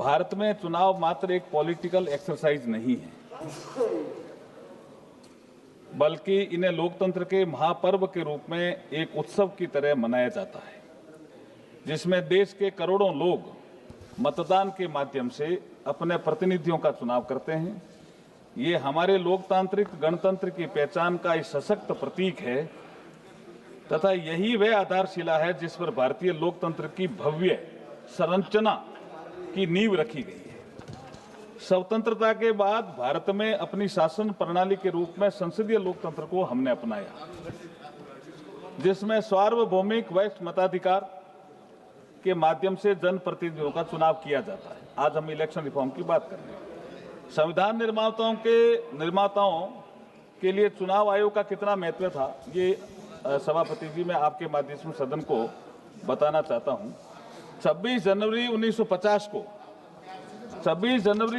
भारत में चुनाव मात्र एक पॉलिटिकल एक्सरसाइज नहीं है, बल्कि इन्हें लोकतंत्र के महापर्व के रूप में एक उत्सव की तरह मनाया जाता है, जिसमें देश के करोड़ों लोग मतदान के माध्यम से अपने प्रतिनिधियों का चुनाव करते हैं। ये हमारे लोकतांत्रिक गणतंत्र की पहचान का एक सशक्त प्रतीक है तथा यही वह आधारशिला है जिस पर भारतीय लोकतंत्र की भव्य संरचना की नींव रखी गई है। स्वतंत्रता के बाद भारत में अपनी शासन प्रणाली के रूप में संसदीय लोकतंत्र को हमने अपनाया, जिसमें सार्वभौमिक वरिष्ठ मताधिकार के माध्यम से जनप्रतिनिधियों का चुनाव किया जाता है। आज हम इलेक्शन रिफॉर्म की बात कर रहे हैं। संविधान निर्माताओं के लिए चुनाव आयोग का कितना महत्व था, ये सभापति जी मैं आपके माध्यम से सदन को बताना चाहता हूं। 26 जनवरी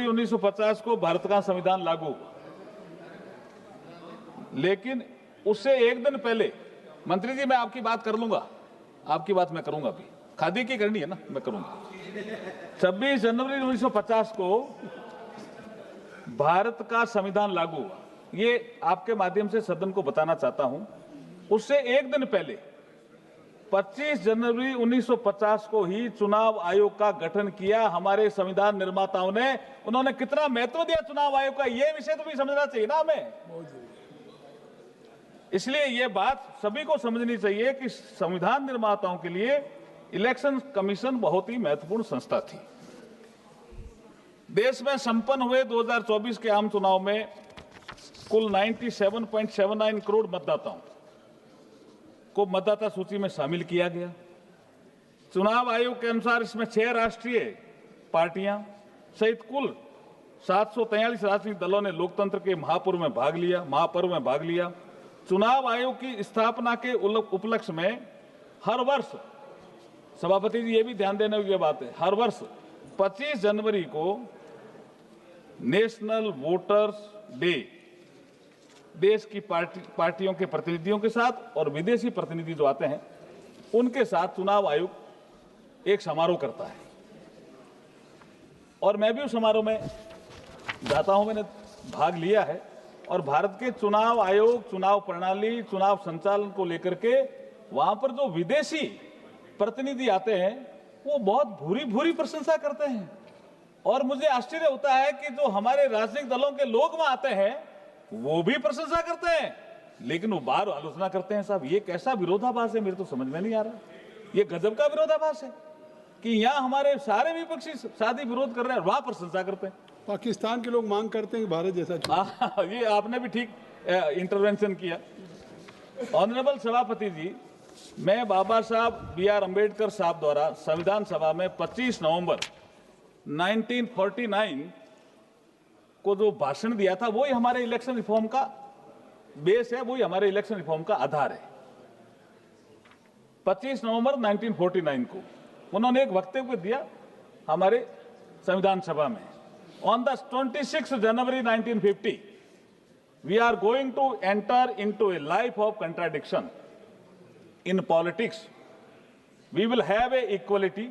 1950 को भारत का संविधान लागू हुआ, लेकिन उससे एक दिन पहले, मंत्री जी मैं आपकी बात कर लूंगा, आपकी बात मैं करूंगा, अभी खादी की करनी है ना, मैं करूंगा। 26 जनवरी 1950 को भारत का संविधान लागू हुआ, ये आपके माध्यम से सदन को बताना चाहता हूं। उससे एक दिन पहले 25 जनवरी 1950 को ही चुनाव आयोग का गठन किया हमारे संविधान निर्माताओं ने। उन्होंने कितना महत्व दिया चुनाव आयोग का, यह विषय तो भी समझना चाहिए ना हमें। इसलिए यह बात सभी को समझनी चाहिए कि संविधान निर्माताओं के लिए इलेक्शन कमीशन बहुत ही महत्वपूर्ण संस्था थी। देश में संपन्न हुए 2024 के आम चुनाव में कुल 97.79 करोड़ मतदाताओं को मतदाता सूची में शामिल किया गया। चुनाव आयोग के अनुसार इसमें 6 राष्ट्रीय पार्टियां सहित कुल 743 राजनीतिक दलों ने लोकतंत्र के महापर्व में भाग लिया। चुनाव आयोग की स्थापना के उपलक्ष्य में हर वर्ष, सभापति जी ये भी ध्यान देने की बात है, हर वर्ष 25 जनवरी को नेशनल वोटर्स डे देश की पार्टियों के प्रतिनिधियों के साथ और विदेशी प्रतिनिधि जो आते हैं उनके साथ चुनाव आयोग एक समारोह करता है, और मैं भी उस समारोह में जाता हूं, मैंने भाग लिया है। और भारत के चुनाव आयोग, चुनाव प्रणाली, चुनाव संचालन को लेकर के वहां पर जो विदेशी प्रतिनिधि आते हैं वो बहुत भूरी प्रशंसा करते हैं, और मुझे आश्चर्य होता है कि जो हमारे राजनीतिक दलों के लोग वहां आते हैं वो भी प्रशंसा करते हैं, लेकिन वो बाहर आलोचना करते हैं। साहब ये कैसा विरोधाभास है, मेरे तो समझ में नहीं आ रहा। ये गजब का विरोधाभास है कि यहाँ हमारे सारे विपक्षी शादी विरोध कर रहे हैं, वहां प्रशंसा करते हैं। पाकिस्तान के लोग मांग करते हैं कि भारत जैसा। ये आपने भी ठीक इंटरवेंशन किया। ऑनरेबल सभापति जी, मैं बाबा साहब BR अम्बेडकर साहब द्वारा संविधान सभा में 25 नवंबर 1949 को जो भाषण दिया था वही हमारे इलेक्शन रिफॉर्म का बेस है, वही हमारे इलेक्शन रिफॉर्म का आधार है। 25 नवंबर 1949 को उन्होंने एक वक्तव्य दिया हमारे संविधान सभा में। On the 26 January 1950 we are going to enter into a life of contradiction in politics. We will have a equality,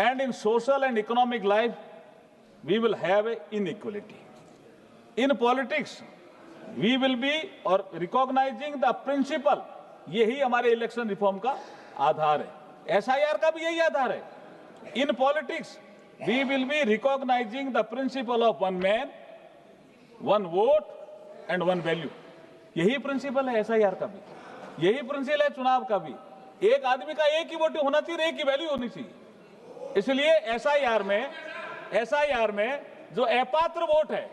and in social and economic life we will have a inequality. In politics we will be or recognizing the principle, यही हमारे election reform का आधार है। SIR का भी यही आधार है। In politics we will be recognizing the principle of one man, one vote and one value. यही principal है SIR का भी, यही प्रिंसिपल है चुनाव का भी। एक आदमी का एक ही वोट होना चाहिए, एक ही वैल्यू होनी चाहिए। इसलिए SIR में जो अपात्र वोट है,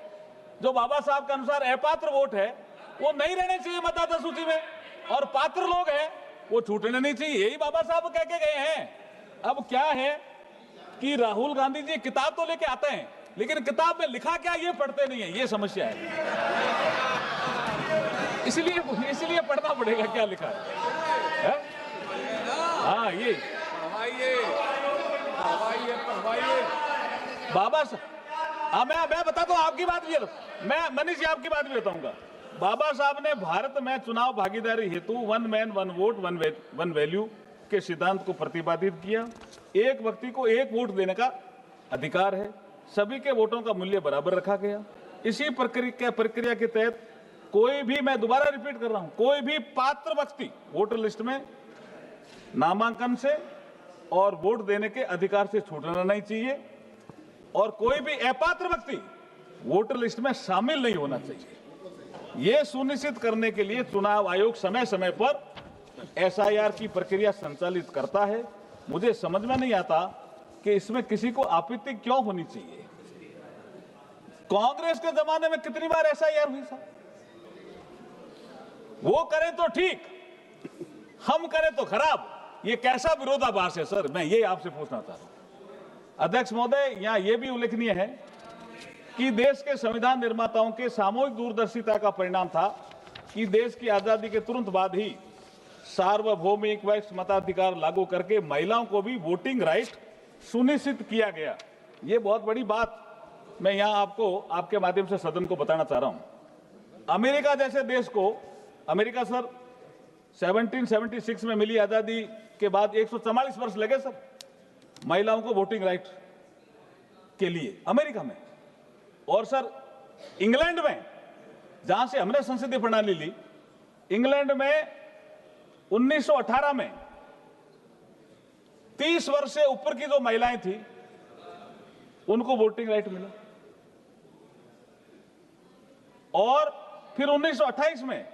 जो बाबा साहब के अनुसार अपात्र वोट है, वो नहीं रहने चाहिए मतदाता सूची में, और पात्र लोग हैं वो छूटने नहीं चाहिए। यही बाबा साहब कह के गए हैं। अब क्या है कि राहुल गांधी जी किताब तो लेके आते हैं, लेकिन किताब में लिखा क्या ये पढ़ते नहीं है, ये समस्या है। इसलिए पढ़ना पड़ेगा क्या लिखा है? हाँ ये बाबा साहब, मैं बताता हूँ आपकी बात भी, मैं मनीष जी आपकी बात भी बताऊंगा। बाबा साहब ने भारत में चुनाव भागीदारी हेतु one man one vote one value के सिद्धांत को प्रतिपादित किया। एक व्यक्ति को एक वोट देने का अधिकार है। सभी के वोटों का मूल्य बराबर रखा गया। इसी प्रक्रिया के तहत कोई भी, मैं दोबारा रिपीट कर रहा हूं, कोई भी पात्र व्यक्ति वोटर लिस्ट में नामांकन से और वोट देने के अधिकार से छूटना नहीं चाहिए और कोई भी अपात्र व्यक्ति वोटर लिस्ट में शामिल नहीं होना चाहिए। यह सुनिश्चित करने के लिए चुनाव आयोग समय समय पर एसआईआर की प्रक्रिया संचालित करता है। मुझे समझ में नहीं आता कि इसमें किसी को आपत्ति क्यों होनी चाहिए। कांग्रेस के जमाने में कितनी बार एसआईआर हुई साहब? वो करें तो ठीक, हम करें तो खराब। ये कैसा विरोधाभास है सर? मैं ये आपसे पूछना चाहता हूं। अध्यक्ष महोदय, यहां यह भी उल्लेखनीय है कि देश के संविधान निर्माताओं के सामूहिक दूरदर्शिता का परिणाम था कि देश की आजादी के तुरंत बाद ही सार्वभौमिक वरिष्ठ मताधिकार लागू करके महिलाओं को भी वोटिंग राइट सुनिश्चित किया गया। ये बहुत बड़ी बात मैं यहां आपको आपके माध्यम से सदन को बताना चाह रहा हूं। अमेरिका जैसे देश को, अमेरिका सर 1776 में मिली आजादी के बाद 144 वर्ष लगे सर महिलाओं को वोटिंग राइट के लिए अमेरिका में। और सर इंग्लैंड में, जहां से हमने संसदीय प्रणाली ली, इंग्लैंड में 1918 में 30 वर्ष से ऊपर की जो महिलाएं थी उनको वोटिंग राइट मिला। और फिर 1928 में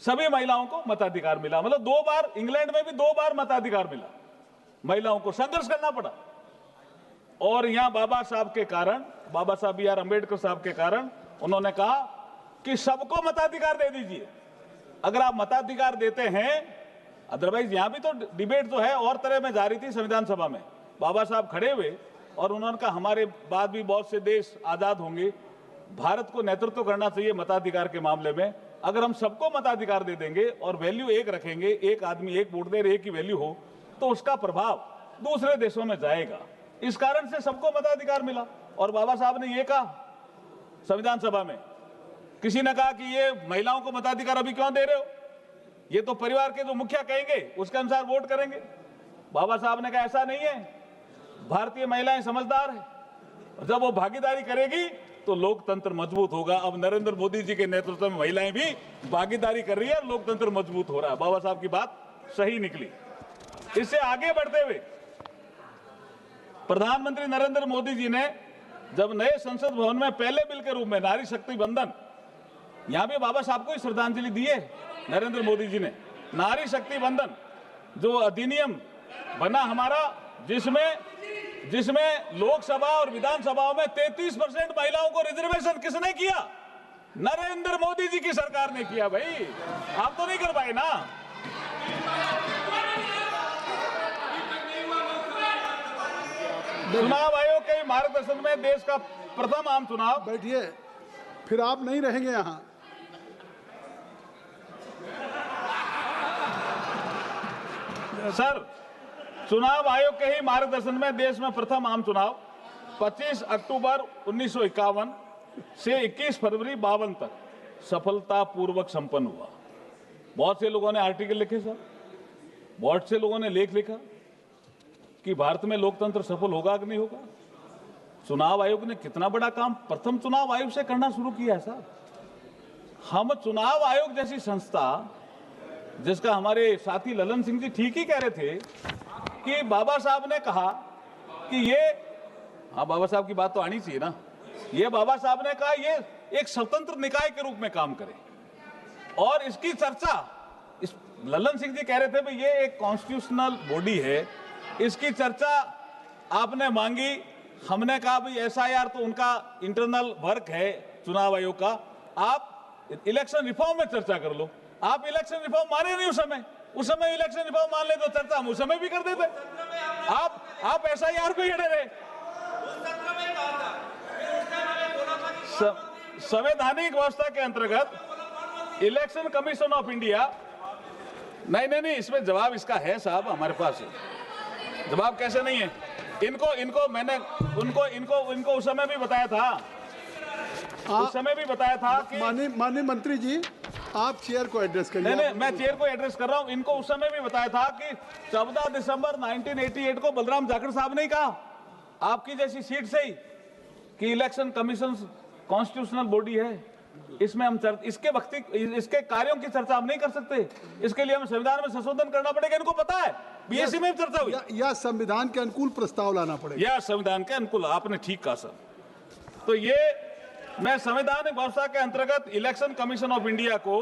सभी महिलाओं को मताधिकार मिला। मतलब 2 बार, इंग्लैंड में भी 2 बार मताधिकार मिला। महिलाओं को संघर्ष करना पड़ा। और यहां बाबा साहब के कारण, बाबा साहब B.R. अम्बेडकर साहब के कारण उन्होंने कहा कि सबको मताधिकार दे दीजिए। अगर आप मताधिकार देते हैं, अदरवाइज यहां भी तो डिबेट जो है और तरह में जा रही थी संविधान सभा में। बाबा साहब खड़े हुए और उन्होंने कहा हमारे बाद भी बहुत से देश आजाद होंगे, भारत को नेतृत्व करना चाहिए मताधिकार के मामले में। अगर हम सबको मताधिकार दे देंगे और वैल्यू एक रखेंगे, एक आदमी एक वोट दे, एक ही वैल्यू हो, तो उसका प्रभाव दूसरे देशों में जाएगा। इस कारण से सबको मताधिकार मिला। और बाबा साहब ने यह कहा संविधान सभा में, किसी ने कहा कि ये महिलाओं को मताधिकार अभी क्यों दे रहे हो, ये तो परिवार के जो मुखिया कहेंगे उसके अनुसार वोट करेंगे। बाबा साहब ने कहा ऐसा नहीं है, भारतीय महिलाएं समझदार है, जब वो भागीदारी करेगी तो लोकतंत्र मजबूत होगा। अब नरेंद्र मोदी जी के नेतृत्व में महिलाएं भी भागीदारी कर रही है, लोकतंत्र मजबूत हो रहा है। बाबा साहब की बात सही निकली। इससे आगे बढ़ते हुए प्रधानमंत्री नरेंद्र मोदी जी ने जब नए संसद भवन में पहले बिल के रूप में नारी शक्ति बंधन, यहां भी बाबा साहब को ही श्रद्धांजलि दी है नरेंद्र मोदी जी ने, नारी शक्ति बंधन जो अधिनियम बना हमारा, जिसमें लोकसभा और विधानसभाओं में 33% महिलाओं को रिजर्वेशन किसने किया? नरेंद्र मोदी जी की सरकार ने किया। भाई आप तो नहीं कर पाए ना। चुनाव आयोग के मार्गदर्शन में देश का प्रथम आम चुनाव। बैठिए, फिर आप नहीं रहेंगे यहाँ। सर, चुनाव आयोग के ही मार्गदर्शन में देश में प्रथम आम चुनाव 25 अक्टूबर 1951 से 21 फरवरी 52 तक सफलतापूर्वक संपन्न हुआ। बहुत से लोगों ने आर्टिकल लिखे सर, बहुत से लोगों ने लेख लिखा कि भारत में लोकतंत्र सफल होगा कि नहीं होगा। चुनाव आयोग ने कितना बड़ा काम प्रथम चुनाव आयोग से करना शुरू किया है सर। हम चुनाव आयोग जैसी संस्था, जिसका हमारे साथी ललन सिंह जी ठीक ही कह रहे थे कि बाबा साहब ने कहा कि ये, हाँ बाबा साहब की बात तो आनी चाहिए ना, ये बाबा साहब ने कहा ये एक स्वतंत्र निकाय के रूप में काम करे। और इसकी चर्चा, इस ललन सिंह जी कह रहे थे भाई ये एक कॉन्स्टिट्यूशनल बॉडी है, इसकी चर्चा आपने मांगी। हमने कहा भाई एसआईआर तो उनका इंटरनल वर्क है चुनाव आयोग का, आप इलेक्शन रिफॉर्म में चर्चा कर लो। आप इलेक्शन रिफॉर्म माने नहीं उस समय इलेक्शन रिफॉर्म मान ले तो चर्चा हम उस समय भी कर देते। आप एसआईआर को ही अड़े रहे। संवैधानिक व्यवस्था के अंतर्गत इलेक्शन कमीशन ऑफ इंडिया, नहीं, इसमें जवाब इसका है साहब हमारे पास। जवाब कैसे नहीं है? इनको मैंने इनको उस समय भी बताया था, उस समय भी बताया था कि माननीय मंत्री जी, आप चेयर को एड्रेस करिए। नहीं, मैं चेयर को एड्रेस कर रहा हूं। इनको उस समय भी बताया था कि 14 दिसंबर 1988 को बलराम जाखड़ साहब ने कहा आपकी जैसी सीट से ही कि इलेक्शन कमीशन कॉन्स्टिट्यूशनल बॉडी है, इसमें हम इसके कार्यों की चर्चा हम नहीं कर सकते। इसके लिए हमें संविधान में संशोधन करना पड़ेगा। इनको पता है, बीएससी में भी चर्चा हुई। या संविधान के अनुकूल प्रस्ताव लाना पड़ेगा। या संविधान के अनुकूल, आपने ठीक कहा सर। तो ये मैं संवैधानिक व्यवस्था के अंतर्गत इलेक्शन कमीशन ऑफ इंडिया को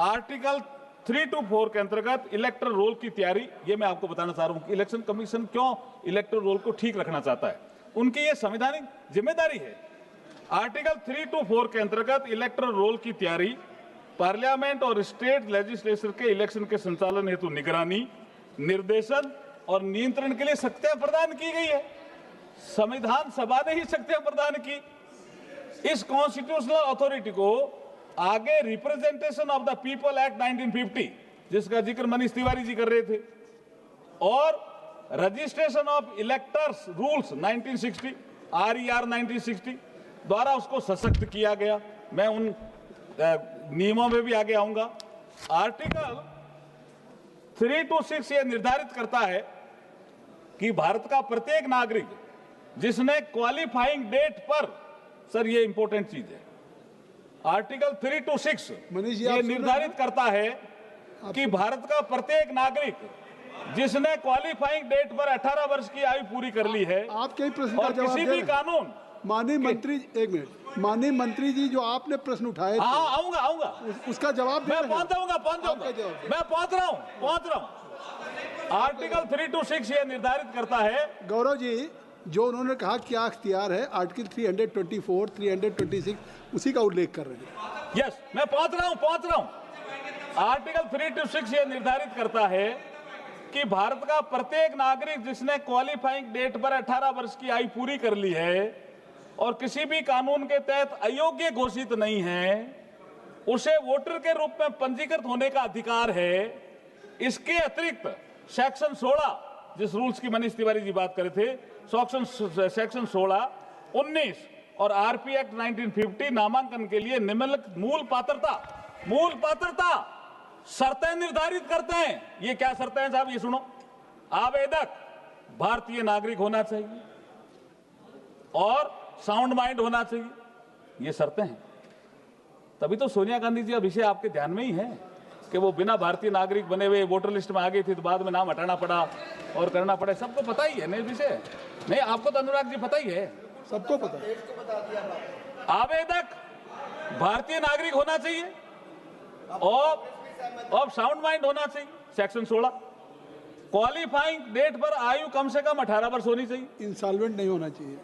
आर्टिकल 3 to 4 के अंतर्गत इलेक्टोरल रोल की तैयारी, ये मैं आपको बताना चाह रहा हूं कि इलेक्शन कमीशन क्यों इलेक्टोरल रोल को ठीक रखना चाहता है। उनकी ये संवैधानिक जिम्मेदारी है। आर्टिकल 3 to 4 के अंतर्गत इलेक्टोरल रोल की तैयारी, पार्लियामेंट और स्टेट लेजिस्लेचर के इलेक्शन के संचालन हेतु निगरानी, निर्देशन और नियंत्रण के लिए शक्तियां प्रदान की गई है। संविधान सभा ने ही शक्तियां प्रदान की। इस कॉन्स्टिट्यूशनल अथॉरिटी को आगे representation of the people act 1950, जिसका जिक्र मनीष तिवारी जी कर रहे थे, और registration of electors rules 1960 RER 1960 द्वारा उसको सशक्त किया गया। मैं उन नियमों में भी आगे आऊंगा। आर्टिकल 3 to 6 ये निर्धारित करता है कि भारत का प्रत्येक नागरिक जिसने क्वालिफाइंग डेट पर, सर ये इंपॉर्टेंट चीज है, आर्टिकल 3 to 6 मनीष जी, ये आप सुन रहे निर्धारित करता है कि भारत का प्रत्येक नागरिक जिसने क्वालिफाइंग डेट पर 18 वर्ष की आयु पूरी कर ली है, आपके ही प्रश्न का और जवाब किसी दे भी रहे हैं। कानून, माननीय मंत्री, एक मिनट, माननीय मंत्री जी जो आपने प्रश्न उठाए थे, हाँ आऊंगा उसका जवाब दे मैं रहे हैं। पहुंच जाऊंगा आपका जवाब। मैं पहुंच रहा हूं। आर्टिकल 3 to 6 ये निर्धारित करता है। गौरव जी, जो उन्होंने कहा क्या अख्तियार है, आर्टिकल 324, 326 उसी का उल्लेख कर रहे हैं। यस, मैं पहुंच रहा हूं। आर्टिकल 3 to 6 ये निर्धारित करता है कि भारत का प्रत्येक नागरिक जिसने क्वालिफाइंग डेट पर 18 वर्ष की आयु पूरी कर ली है और किसी भी कानून के तहत अयोग्य घोषित नहीं है, उसे वोटर के रूप में पंजीकृत होने का अधिकार है। इसके अतिरिक्त सेक्शन 16, जिस रूल्स की मनीष तिवारी जी बात कर रहे थे, सेक्शन 16, 19 और आरपी एक्ट 1950 नामांकन के लिए निम्नलिखित मूल पात्रता शर्तें निर्धारित करते हैं। ये क्या शर्तें हैं साहब, ये सुनो। आवेदक भारतीय नागरिक होना चाहिए और साउंड माइंड होना चाहिए, ये शर्तें हैं। तभी तो सोनिया गांधी जी का विषय आपके ध्यान में ही है कि वो बिना भारतीय नागरिक बने हुए वोटर लिस्ट में आ गई थी, तो बाद में नाम हटाना पड़ा और करना पड़ा। सबको पता ही है नहीं विषय, नहीं आपको तो अनुराग जी पता ही है, सबको पता है। आवेदक भारतीय नागरिक होना चाहिए और साउंड माइंड होना चाहिए, सेक्शन 16। क्वालिफाइंग डेट पर आयु कम से कम 18 वर्ष होनी चाहिए, इंसॉल्वेंट नहीं होना चाहिए,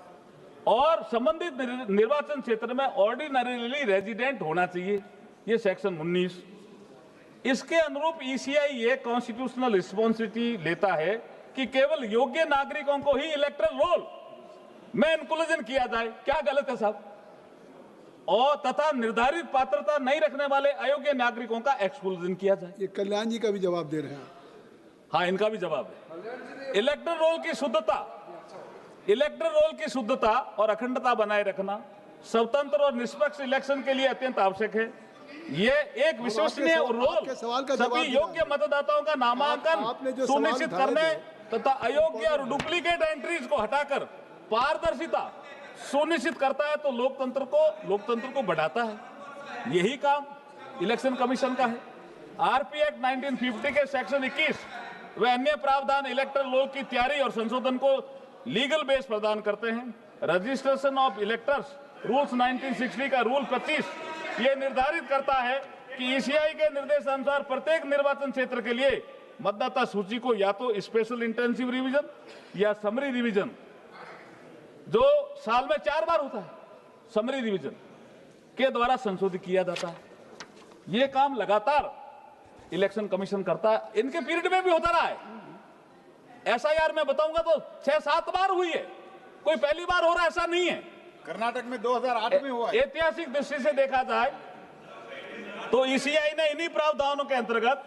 और संबंधित निर्वाचन क्षेत्र में ऑर्डिनरीली रेजिडेंट होना चाहिए, ये सेक्शन 19। इसके अनुरूप ईसीआई ये कॉन्स्टिट्यूशनल रिस्पॉन्सिबिलिटी लेता है कि केवल योग्य नागरिकों को ही इलेक्टोरल रोल में इंक्लूजन किया जाए। क्या गलत है साहब? और तथा निर्धारित पात्रता नहीं रखने वाले अयोग्य नागरिकों का एक्सक्लूजन किया जाए। ये कल्याण जी का भी जवाब दे रहे हैं। हाँ, इनका भी जवाब है। इलेक्टोरल रोल की शुद्धता और अखंडता बनाए रखना स्वतंत्र और निष्पक्ष इलेक्शन के लिए अत्यंत आवश्यक है। ये एक विश्वसनीय रोल सभी योग्य मतदाताओं का नामांकन सुनिश्चित करने तथा अयोग्य और डुप्लीकेट एंट्रीज को हटाकर पारदर्शिता सुनिश्चित करता है, तो लोकतंत्र को बढ़ाता है। यही काम इलेक्शन कमीशन का है। आरपी एक्ट 1950 के सेक्शन 21 व अन्य प्रावधान इलेक्टोरल रोल की तैयारी और संशोधन को लीगल बेस प्रदान करते हैं। रजिस्ट्रेशन ऑफ इलेक्टर्स रूल्स 1960 का रूल 25 ये निर्धारित करता है कि ईसीआई के निर्देशानुसार प्रत्येक निर्वाचन क्षेत्र के लिए मतदाता सूची को या तो स्पेशल इंटेंसिव रिवीजन या समरी रिवीजन, जो साल में 4 बार होता है, समरी रिवीजन के द्वारा संशोधित किया जाता है। यह काम लगातार इलेक्शन कमीशन करता है। इनके पीरियड में भी होता रहा है। एसआईआर में बताऊंगा तो 6-7 बार हुई है, कोई पहली बार हो रहा है ऐसा नहीं है। कर्नाटक में 2008 में हुआ है। ऐतिहासिक दृष्टि से देखा जाए तो ईसीआई ने इन्हीं प्रावधानों के अंतर्गत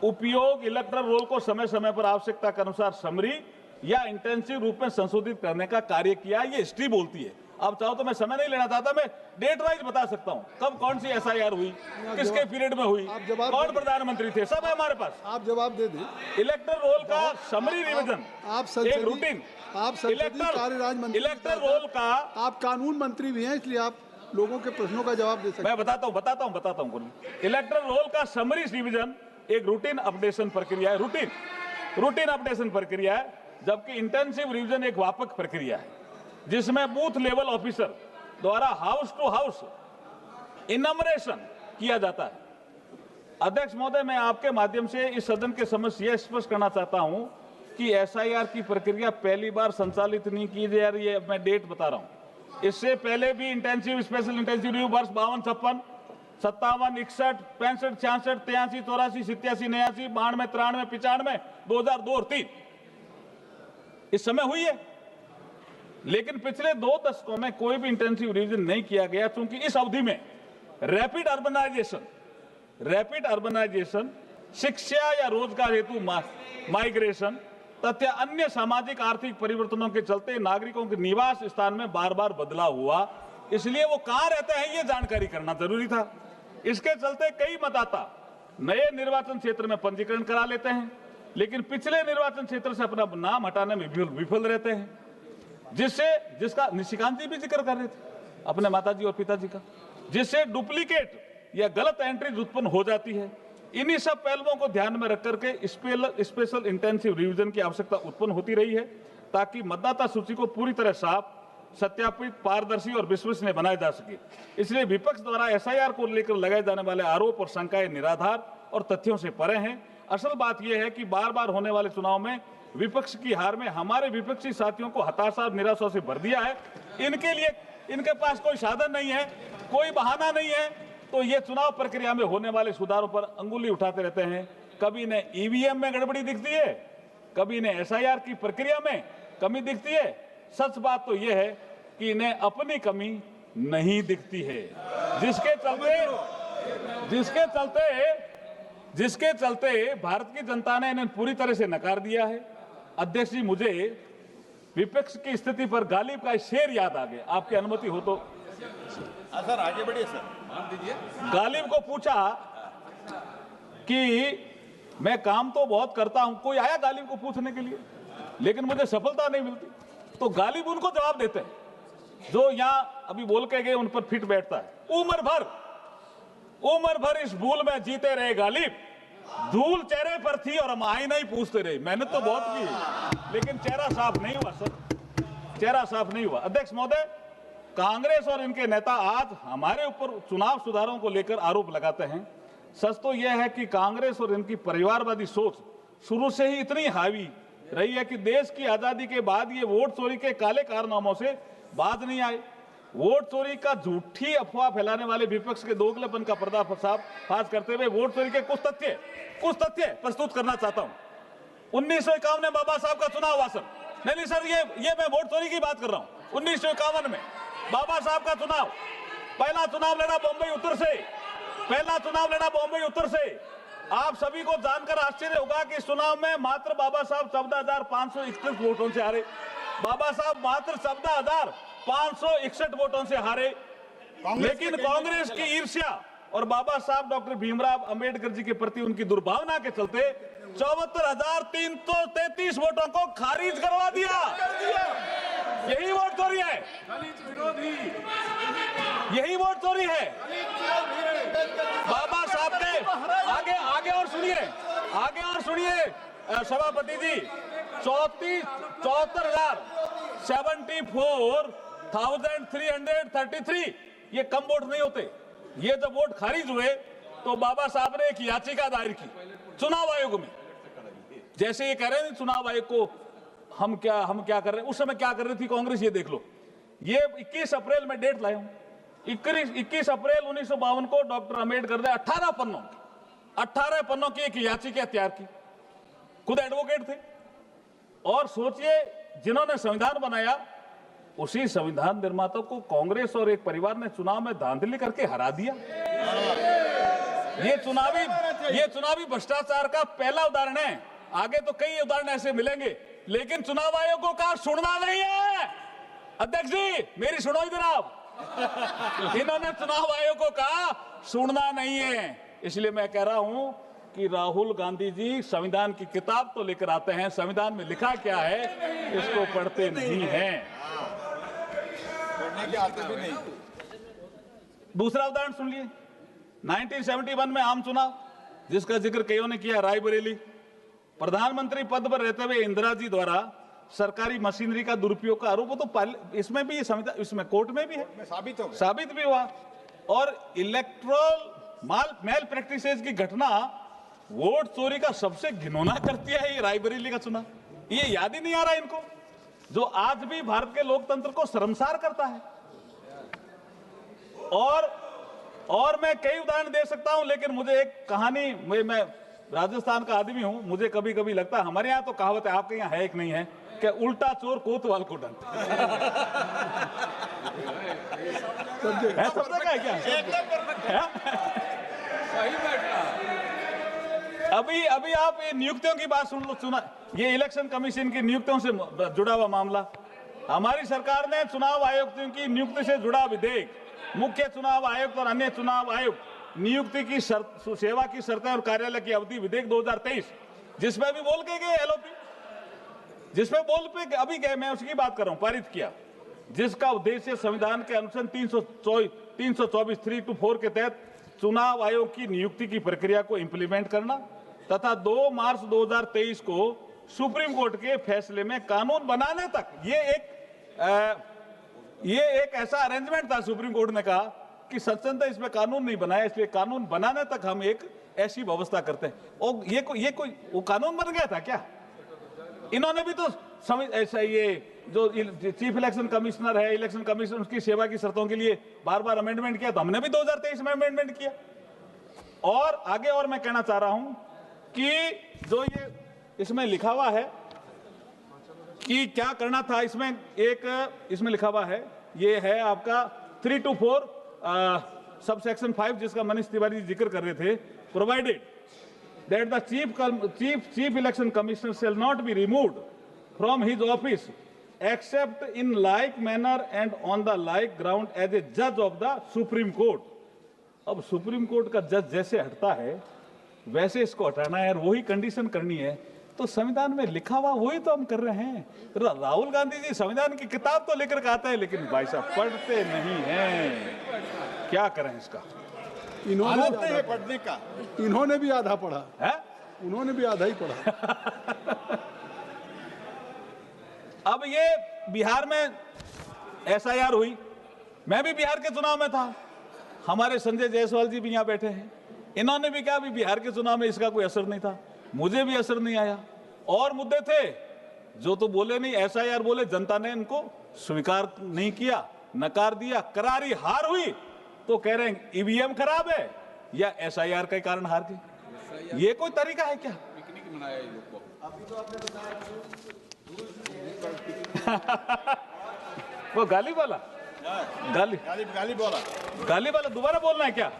उपयोग इलेक्टोरल रोल को समय समय पर आवश्यकता के अनुसार समरी या इंटेंसिव रूप में संशोधित करने का कार्य किया। ये हिस्ट्री बोलती है। आप चाहो तो मैं समय नहीं लेना चाहता, मैं डेट वाइज बता सकता हूं कब कौन सी एसआईआर हुई, किसके पीरियड में हुई, आप जवाब कौन दे- प्रधानमंत्री थे, सब है हमारे पास। आप जवाब दे दें। इलेक्टर रोल का समरी रिवीजन, आप एक संसदीय रूटीन, आप संसदीय कार्य राज्य मंत्री, इलेक्टर रोल का, आप कानून मंत्री भी हैं, इसलिए आप लोगों के प्रश्नों का जवाब दे सकते हैं। मैं बताता हूं इलेक्टर रोल का समरी रिवीजन एक रूटीन अपडेशन प्रक्रिया है, रूटीन अपडेशन प्रक्रिया है, जबकि इंटेंसिव रिवीजन एक व्यापक प्रक्रिया है जिसमें बूथ लेवल ऑफिसर द्वारा हाउस टू हाउस इनमरेशन किया जाता है। अध्यक्ष महोदय, मैं आपके माध्यम से इस सदन के समक्ष यह स्पष्ट करना चाहता हूं कि एसआईआर की प्रक्रिया पहली बार संचालित नहीं की जा रही है, मैं डेट बता रहा हूं। इससे पहले भी इंटेंसिव स्पेशल इंटेंसिव रिव्यू वर्ष 52, 56, 57, 61, 65, 66, 83, 84, 87, 89, 92, 93, 95, 2002 और 3 इस समय हुई है। लेकिन पिछले 2 दशकों में कोई भी इंटेंसिव रिवीजन नहीं किया गया, क्योंकि इस अवधि में रैपिड अर्बनाइजेशन, शिक्षा या रोजगार हेतु माइग्रेशन तथा अन्य सामाजिक आर्थिक परिवर्तनों के चलते नागरिकों के निवास स्थान में बार बार बदलाव हुआ, इसलिए वो कहां रहते हैं ये जानकारी करना जरूरी था। इसके चलते कई मतदाता नए निर्वाचन क्षेत्र में पंजीकरण करा लेते हैं, लेकिन पिछले निर्वाचन क्षेत्र से अपना नाम हटाने में विफल रहते हैं, जिसका निशिकांत जी भी जिक्र कर रहे थे अपने माताजी और पिताजी का, जिससे डुप्लीकेट या गलत एंट्रीज उत्पन्न हो जाती है। इन्हीं सब पहलुओं को ध्यान में रख करके स्पेशल इंटेंसिव रिवीजन की आवश्यकता उत्पन्न होती रही है, ताकि मतदाता सूची को पूरी तरह साफ, सत्यापित, पारदर्शी और विश्वसनीय बनाया जा सके। इसलिए विपक्ष द्वारा एसआईआर को लेकर लगाए जाने वाले आरोप और शंकाएं निराधार और तथ्यों से परे हैं। असल बात यह है कि बार बार होने वाले चुनाव में विपक्ष की हार में हमारे विपक्षी साथियों को हताशा और निराशा से भर दिया है। इनके लिए इनके पास कोई साधन नहीं है, कोई बहाना नहीं है, तो ये चुनाव प्रक्रिया में होने वाले सुधारों पर अंगुली उठाते रहते हैं। कभी इन्हें ईवीएम में गड़बड़ी दिखती है, कभी इन्हें एसआईआर की प्रक्रिया में कमी दिखती है। सच बात तो यह है कि इन्हें अपनी कमी नहीं दिखती है, जिसके चलते भारत की जनता ने इन्हें पूरी तरह से नकार दिया है। अध्यक्ष जी, मुझे विपक्ष की स्थिति पर गालिब का शेर याद आ गया, आपकी अनुमति हो तो। सर आगे बढ़िए सर, मान दीजिए। गालिब को पूछा कि मैं काम तो बहुत करता हूं, कोई आया गालिब को पूछने के लिए, लेकिन मुझे सफलता नहीं मिलती, तो गालिब उनको जवाब देते हैं जो यहां अभी बोल के गए उन पर फिट बैठता है। उम्र भर इस भूल में जीते रहे गालिब, धूल चेहरे पर थी और हम आईना ही पूछते रहे। मेहनत तो बहुत की, लेकिन चेहरा साफ नहीं हुआ सर, चेहरा साफ नहीं हुआ। अध्यक्ष महोदय, कांग्रेस और इनके नेता आज हमारे ऊपर चुनाव सुधारों को लेकर आरोप लगाते हैं। सच तो यह है कि कांग्रेस और इनकी परिवारवादी सोच शुरू से ही इतनी हावी रही है कि देश की आजादी के बाद ये वोट चोरी के काले कारनामों से बाज नहीं आए। वोट चोरी का झूठी अफवाह फैलाने वाले विपक्ष के दोगलेपन का पर्दाफाश करते हुए वोट चोरी के कुछ तथ्य प्रस्तुत करना चाहता हूं। 1951 में बाबा साहब का चुनाव हुआ सर, नहीं सर, ये मैं वोट चोरी की बात कर रहा हूं। 1951 में बाबा साहब का चुनाव, पहला चुनाव लड़ा बॉम्बे उत्तर से। आप सभी को जानकर आश्चर्य होगा कि इस चुनाव में मात्र बाबा साहब 14,561 वोटों से हारे। बाबा साहब मात्र 14,561 वोटों से हारे। लेकिन कांग्रेस की ईर्ष्या और बाबा साहब डॉक्टर भीमराव अंबेडकर जी के प्रति उनकी दुर्भावना के चलते 74,333 वोटों को खारिज करवा दिया। यही वोट चोरी है, यही वोट चोरी है। बाबा साहब ने आगे और सुनिए सभापति जी, 74,333 ये कम वोट नहीं होते। ये जब वोट खारिज हुए तो बाबा साहब ने एक याचिका दायर की चुनाव आयोग में। जैसे ये कह रहे हैं चुनाव आयोग को हम क्या कर रहे हैं, उस समय क्या कर रही थी कांग्रेस, ये देख लो। ये 21 अप्रैल में डेट लाया हूं, 21 अप्रैल 1952 को डॉक्टर अंबेडकर ने 18 पन्नों की एक याचिका तैयार की, खुद एडवोकेट थे। और सोचिए, जिन्होंने संविधान बनाया उसी संविधान निर्माता को कांग्रेस और एक परिवार ने चुनाव में धांधली करके हरा दिया। ये चुनावी भ्रष्टाचार का पहला उदाहरण है। आगे तो कई उदाहरण ऐसे मिलेंगे, लेकिन चुनाव आयोग को कहा सुनना नहीं है। अध्यक्ष जी मेरी सुनो इधर आप। इन्होंने चुनाव आयोग को कहा सुनना नहीं है, इसलिए मैं कह रहा हूं कि राहुल गांधी जी संविधान की किताब तो लेकर आते हैं, संविधान में लिखा क्या है इसको पढ़ते नहीं हैं। पढ़ने के आते भी नहीं। दूसरा उदाहरण सुन लिए, 1971 में आम चुनाव जिसका जिक्र कईयों ने किया, रायबरेली। प्रधानमंत्री पद पर रहते हुए इंदिरा जी द्वारा सरकारी मशीनरी का दुरुपयोग का आरोप, तो इसमें भी संविधान, इसमें कोर्ट में भी है, साबित हो गया। साबित भी हुआ। और इलेक्ट्रोल मेल प्रैक्टिसेस की घटना वोट चोरी का सबसे घिनौना करती है ये रायबरेली का चुनाव। ये याद ही नहीं आ रहा इनको, जो आज भी भारत के लोकतंत्र को शर्मसार करता है। और मैं कई उदाहरण दे सकता हूं, लेकिन मुझे एक कहानी, मैं राजस्थान का आदमी हूं, मुझे कभी कभी लगता है हमारे यहाँ तो कहावत है, आपके यहाँ है कि नहीं है, कि उल्टा चोर कोतवाल को डरता है। सब जगह है क्या? अभी आप ये नियुक्तियों की बात सुना, ये इलेक्शन कमीशन की नियुक्तियों से जुड़ा हुआ मामला। हमारी सरकार ने चुनाव आयुक्तों की नियुक्ति से जुड़ा विधेयक, मुख्य चुनाव आयुक्त और अन्य चुनाव आयुक्त नियुक्ति की सेवा की शर्तें और कार्यालय की अवधि विधेयक 2023, जिसमें भी बोल के गए एलओपी, जिसमें बोल पे अभी गए, मैं उसकी बात कर रहा हूं, पारित किया, जिसका उद्देश्य संविधान के अनुच्छेद 324 3-4 के तहत चुनाव आयोग की नियुक्ति की प्रक्रिया को इंप्लीमेंट करना तथा 2 मार्च 2023 को सुप्रीम कोर्ट के फैसले में कानून बनाने तक, ये एक ऐसा अरेंजमेंट था, सुप्रीम कोर्ट ने कहा कि सच्चन इसमें कानून नहीं बनाया, इसलिए कानून बनाने तक हम एक ऐसी व्यवस्था करते हैं। और ये कोई वो कानून बन गया था क्या? इन्होंने भी तो ऐसा, ये जो चीफ इलेक्शन कमिश्नर है, इलेक्शन कमीशन, उसकी सेवा की शर्तों के लिए बार बार अमेंडमेंट किया, तो हमने भी 2023 में अमेंडमेंट किया। और आगे और मैं कहना चाह रहा हूं कि जो ये इसमें लिखा हुआ है कि क्या करना था, इसमें लिखा हुआ है, ये है आपका 3 to 4 सब सेक्शन 5, जिसका मनीष तिवारी जिक्र कर रहे थे, provided that the chief election commissioner shall not be removed from his office except in like manner and on the like ground as a judge of the Supreme Court। अब supreme court का जज जैसे हटता है वैसे इसको हटाना है, और वही कंडीशन करनी है। तो संविधान में लिखा हुआ वही तो हम कर रहे हैं। राहुल गांधी जी संविधान की किताब तो लेकर के आते हैं, लेकिन भाई साहब पढ़ते नहीं हैं। क्या करें इसका? इन्होंने पढ़ने का, इन्होंने भी आधा पढ़ा है, उन्होंने भी आधा ही पढ़ा। अब ये बिहार में एसआईआर हुई, मैं भी बिहार के चुनाव में था, हमारे संजय जायसवाल जी भी यहाँ बैठे हैं, इन्होंने भी कहा भी बिहार के चुनाव में इसका कोई असर नहीं था, मुझे भी असर नहीं आया। और मुद्दे थे जो तो बोले नहीं, एसआईआर बोले, जनता ने इनको स्वीकार नहीं किया, नकार दिया, करारी हार हुई, तो कह रहे हैं ईवीएम खराब है या एसआईआर के कारण हार गई। ये कोई तरीका है क्या? पिकनिक मनाया ये लोग को। वो गाली वाला, गाली वाला दोबारा बोलना है क्या?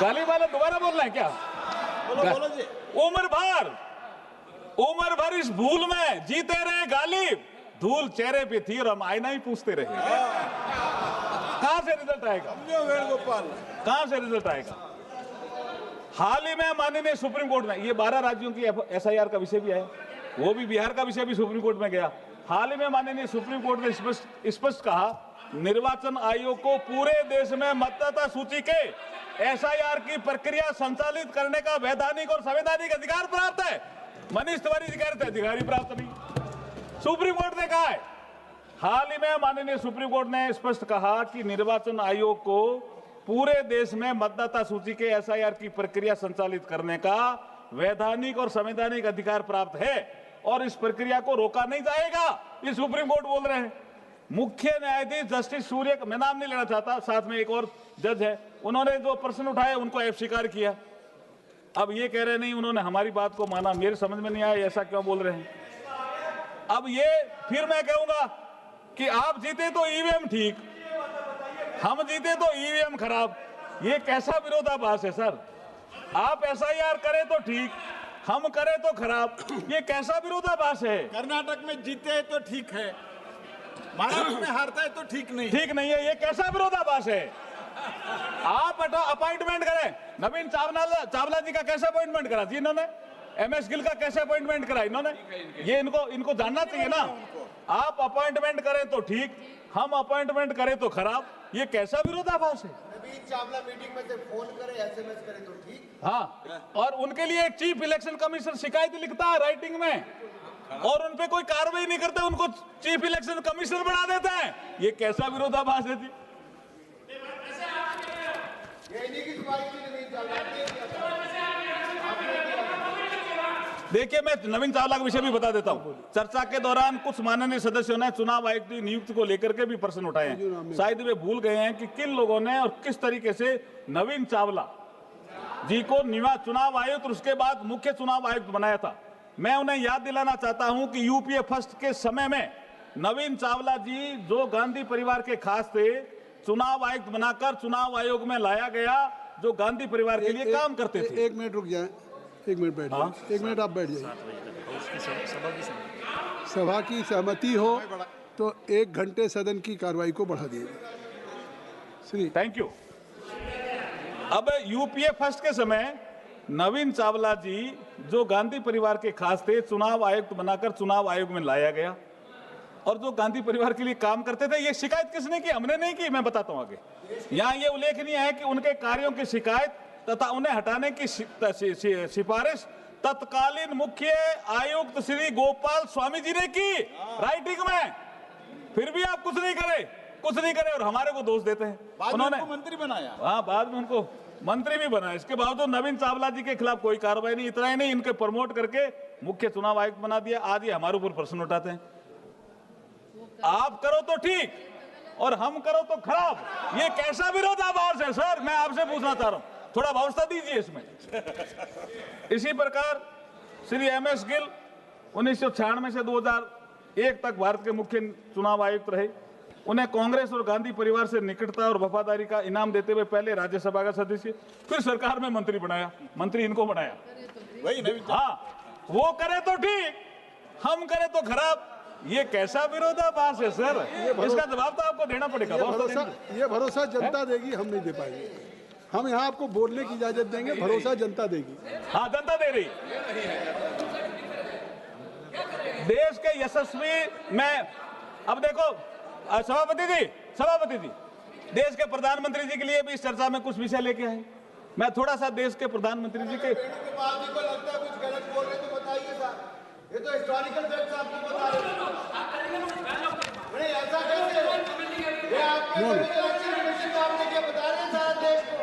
गाली वाला दोबारा बोलना है क्या? बोलो जी। उम्र भर इस भूल में जीते रहे गालिब, धूल चेहरे पे थी और हम आईना ही पूछते रहे। कहां से रिजल्ट आएगा? वेणुगोपाल, कहां से रिजल्ट आएगा? हाल ही में माननीय सुप्रीम कोर्ट ने, ये 12 राज्यों की एसआईआर का विषय भी है, वो भी बिहार का विषय भी सुप्रीम कोर्ट में गया। हाल ही में माननीय सुप्रीम कोर्ट ने स्पष्ट कहा, निर्वाचन आयोग को पूरे देश में मतदाता सूची के एसआईआर की प्रक्रिया संचालित करने का वैधानिक और संवैधानिक अधिकार प्राप्त है। मनीष तिवारी जी कह रहे थे अधिकारी प्राप्त नहीं, सुप्रीम कोर्ट ने कहा है। हाल ही में माननीय सुप्रीम कोर्ट ने स्पष्ट कहा कि निर्वाचन आयोग को पूरे देश में मतदाता सूची के एसआईआर की प्रक्रिया संचालित करने का वैधानिक और संवैधानिक अधिकार प्राप्त है और इस प्रक्रिया को रोका नहीं जाएगा, ये सुप्रीम कोर्ट बोल रहे हैं। मुख्य न्यायाधीश जस्टिस सूर्य, मैं नाम नहीं लेना चाहता, साथ में एक और जज है, उन्होंने जो प्रश्न उठाए उनको अस्वीकार किया। अब ये कह रहे नहीं उन्होंने हमारी बात को माना, मेरे समझ में नहीं आया ऐसा क्यों बोल रहे हैं। अब ये फिर मैं कहूंगा कि आप जीते तो ईवीएम ठीक, हम जीते तो ईवीएम खराब, ये कैसा विरोधाभास है सर? आप एसआईआर करें तो ठीक, हम करें तो खराब, ये कैसा विरोधाभास है? कर्नाटक में जीते तो ठीक है, महाराष्ट्र में हारता है तो ठीक नहीं। ठीक नहीं है, ये कैसा विरोधाभास है? आप अपॉइंटमेंट करें, नवीन चावला जी का कैसे अपॉइंटमेंट करा जी इन्होंने? MS गिल का कैसे अपॉइंटमेंट करा इन्होंने? ये इनको जानना चाहिए ना। आप अपॉइंटमेंट करें तो ठीक, हम अपॉइंटमेंट करें तो खराब, ये कैसा विरोधाभास है? नवीन चावला मीटिंग में से फोन करे, SMS करे तो ठीक। हाँ, और उनके लिए चीफ इलेक्शन कमीशन शिकायत लिखता है राइटिंग में, और उन पे कोई कार्रवाई नहीं करते, उनको चीफ इलेक्शन कमिश्नर बना देता है। ये कैसा विरोधाभास है जी? देखिए, मैं नवीन चावला का विषय भी बता देता हूं। चर्चा के दौरान कुछ माननीय सदस्यों ने चुनाव आयुक्त की नियुक्ति को लेकर के भी प्रश्न उठाए हैं। शायद वे भूल गए हैं कि किन लोगों ने और किस तरीके से नवीन चावला जी को चुनाव आयुक्त और उसके बाद मुख्य चुनाव आयुक्त बनाया था। मैं उन्हें याद दिलाना चाहता हूं कि यूपीए फर्स्ट के समय में नवीन चावला जी, जो गांधी परिवार के खास थे, चुनाव आयुक्त बनाकर चुनाव आयोग में लाया गया, जो गांधी परिवार के लिए काम करते थे। 1 मिनट रुक जाए, 1 मिनट बैठ जाइए, 1 मिनट आप बैठ जाइए। सभा की सहमति हो तो 1 घंटे सदन की कार्रवाई को बढ़ा दिए। Thank you. अब यूपीए फर्स्ट के समय नवीन चावला जी, जो गांधी परिवार के खास थे, चुनाव आयुक्त बनाकर चुनाव आयोग में लाया गया, और जो गांधी परिवार के लिए काम करते थे। ये शिकायत किसने की? हमने नहीं की, मैं बताता हूं आगे। यहाँ ये उल्लेखनीय है कि उनके कार्यों की शिकायत तथा उन्हें हटाने की सिफारिश तत्कालीन मुख्य आयुक्त श्री गोपाल स्वामी जी ने की राइटिंग में। फिर भी आप कुछ नहीं करे और हमारे को दोष देते हैं। उन्होंने मंत्री बनाया। हाँ, बाद में उनको मंत्री भी बनाया। इसके बावजूद नवीन चावला जी के खिलाफ कोई कार्रवाई नहीं। इतना ही नहीं, इनके प्रमोट करके मुख्य चुनाव आयुक्त बना दिया। आज ये हमारे ऊपर प्रश्न उठाते हैं। आप करो तो ठीक और हम करो तो खराब। ये कैसा विरोधाभास है सर? मैं आपसे पूछना चाह रहा हूं, थोड़ा व्यवस्था दीजिए इसमें। इसी प्रकार श्री MS गिल 1996 से 2001 तक भारत के मुख्य चुनाव आयुक्त रहे। उन्हें कांग्रेस और गांधी परिवार से निकटता और वफादारी का इनाम देते हुए पहले राज्यसभा का सदस्य, फिर सरकार में मंत्री बनाया। मंत्री इनको बनाया। वही नवीन। हाँ, वो करे तो ठीक, हम करे तो खराब। ये कैसा विरोधाभास है सर? इसका जवाब तो आपको देना पड़ेगा। ये भरोसा जनता देगी, हम नहीं दे पाएंगे। हम यहाँ आपको बोलने की इजाजत देंगे, भरोसा जनता देगी। हाँ, जनता दे रही। देश के यशस्वी में अब देखो, सभापति जी, देश के प्रधानमंत्री जी के लिए भी इस चर्चा में कुछ विषय लेके आए। मैं थोड़ा सा देश के प्रधानमंत्री जी के वेणुगोपाल जी को लगता है कुछ गलत बोल रहे तो बताइए साहब। ये तो हिस्टोरिकल फैक्ट्स आपको बता रहे हैं। ऐसा कैसे? ये आपके इलेक्शन कमीशन आपने क्या बता रहे हैं सारा देश को?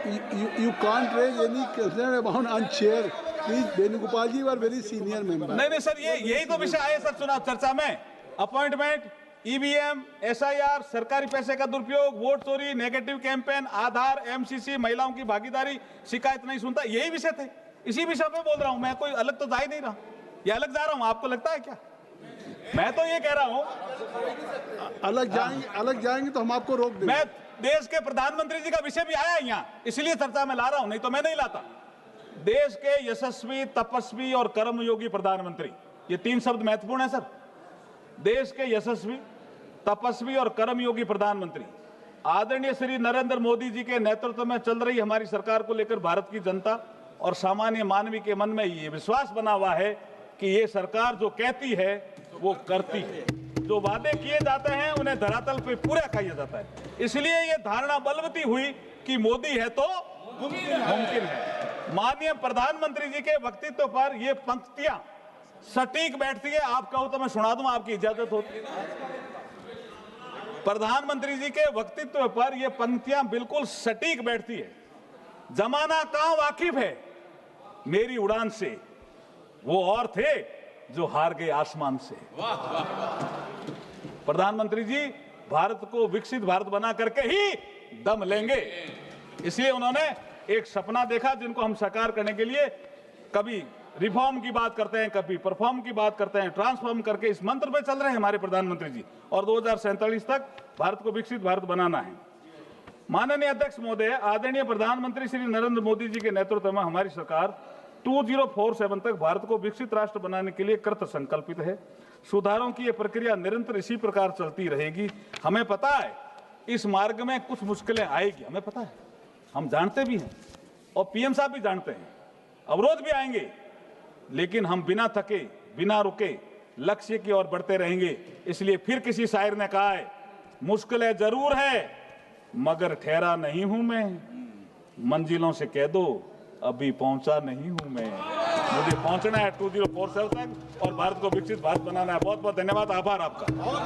You can't raise any concern about unchair. Please, Venugopal ji were very senior member. नहीं सर, यही तो विषय आए सर चुनाव चर्चा में। अपॉइंटमेंट, EVM, SIR, सरकारी पैसे का दुरुपयोग, वोट चोरी, नेगेटिव कैंपेन, आधार, MCC, महिलाओं की भागीदारी, शिकायत नहीं सुनता, यही विषय थे। इसी विषय पे बोल रहा हूं मैं, कोई अलग तो जा ही नहीं रहा। ये अलग जा रहा हूं, आपको लगता है क्या? मैं तो ये कह रहा हूं अलग जाएंगे तो हम आपको रोक देंगे। मैं देश के प्रधानमंत्री जी का विषय भी आया यहाँ, इसलिए चर्चा में ला रहा हूं, नहीं तो मैं नहीं लाता। देश के यशस्वी, तपस्वी और कर्मयोगी प्रधानमंत्री, ये 3 शब्द महत्वपूर्ण है सर। देश के यशस्वी, तपस्वी और कर्मयोगी प्रधानमंत्री आदरणीय श्री नरेंद्र मोदी जी के नेतृत्व में चल रही हमारी सरकार को लेकर भारत की जनता और सामान्य मानवी के मन में ये विश्वास बना हुआ है कि ये सरकार जो कहती है वो करती है। जो वादे किए जाते हैं उन्हें धरातल पे पूरा किया जाता है। इसलिए ये धारणा बलवती हुई कि मोदी है तो मुमकिन है। माननीय प्रधानमंत्री जी के व्यक्तित्व पर ये पंक्तियां सटीक बैठती है। आप कहो तो मैं सुना दूं, आपकी इजाजत होती है? प्रधानमंत्री जी के व्यक्तित्व पर ये पंक्तियां बिल्कुल सटीक बैठती है। जमाना कहां वाकिफ है मेरी उड़ान से, वो और थे जो हार गए आसमान से। प्रधानमंत्री जी भारत को विकसित भारत बना करके ही दम लेंगे। इसलिए उन्होंने एक सपना देखा जिनको हम साकार करने के लिए कभी रिफॉर्म की बात करते हैं, कभी परफॉर्म की बात करते हैं, ट्रांसफॉर्म करके इस मंत्र पे चल रहे हैं हमारे प्रधानमंत्री जी। और 2047 तक भारत को विकसित भारत बनाना है। माननीय अध्यक्ष महोदय, आदरणीय प्रधानमंत्री श्री नरेंद्र मोदी जी के नेतृत्व में हमारी सरकार 2047 तक भारत को विकसित राष्ट्र बनाने के लिए कृत संकल्पित है। सुधारों की ये प्रक्रिया निरंतर इसी प्रकार चलती रहेगी। हमें पता है इस मार्ग में कुछ मुश्किलें आएगी, हमें पता है, हम जानते भी हैं और पीएम साहब भी जानते हैं, अवरोध भी आएंगे, लेकिन हम बिना थके बिना रुके लक्ष्य की ओर बढ़ते रहेंगे। इसलिए फिर किसी शायर ने कहा है, मुश्किलें जरूर है मगर ठहरा नहीं हूं मैं, मंजिलों से कह दो अभी पहुंचा नहीं हूं मैं। मुझे पहुंचना है 2047 तक और भारत को विकसित भारत बनाना है। बहुत बहुत धन्यवाद, आभार आपका।